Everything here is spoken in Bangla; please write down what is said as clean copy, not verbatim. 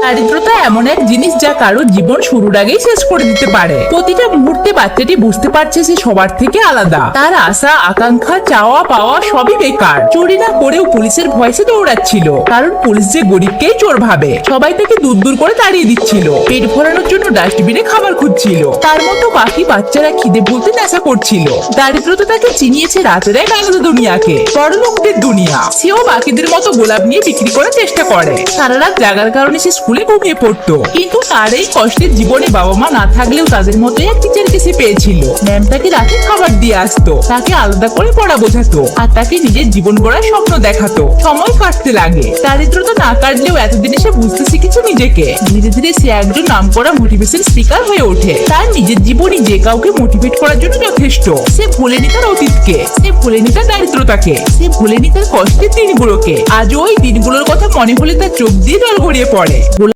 দারিদ্রতা এমন এক জিনিস যা কারো জীবন শুরুর আগেই শেষ করে দিতে পারে। প্রতিটা মুহূর্তে বাচ্চাটি বুঝতে পারছে সে সবার থেকে আলাদা। তার আশা, আকাঙ্ক্ষা, চাওয়া পাওয়া সবই বেকার। চুরি না করেও পুলিশের ভয়ে দৌড়াচ্ছিল, কারণ পুলিশ যে গরিবকেই চোর ভাবে। সবাই তাকে দূর দূর করে তাড়িয়ে দিচ্ছিল। পেট ভরানোর জন্য ডাস্টবিনে খাবার খুঁজছিল। তার মতো বাকি বাচ্চারা খিদে ভুলতে নেশা করছিল। দারিদ্রতা তাকে চিনিয়েছে রাতের এক আলাদা দুনিয়াকে, বড়লোকদের দুনিয়া। সেও বাকিদের মতো গোলাপ নিয়ে বিক্রি করার চেষ্টা করে। সারা রাত জাগার কারণে সে স্কুলে ঘুমিয়ে পড়তো। কিন্তু তার এই কষ্টের জীবনে বাবা মা না থাকলেও তাদের মতো এক টিচারকে সে পেয়েছিল। ম্যাম তাকে রাতে খাবার দিয়ে আসতো, তাকে আলাদা করে পড়া বোঝাতো, আর তাকে নিজের জীবন গড়ার স্বপ্ন দেখাতো। সময় কাটতে লাগে, দারিদ্রতা না কাটলেও এতদিনে সে বুঝতে শিখেছে নিজেকে। ধীরে ধীরে সে একজন নামকরা মোটিভেশন স্পিকার হয়ে ওঠে। তার নিজের জীবনই যে কাউকে মোটিভেট করার জন্য যথেষ্ট। সে ভুলেনি তার অতীতকে, সে ভুলেনি তার দারিদ্রতাকে, সে ভুলেনি তার কষ্টের দিনগুলোকে। আজ ওই দিনগুলোর কথা মনে হলে তার চোখ দিয়ে জল গড়িয়ে পড়ে।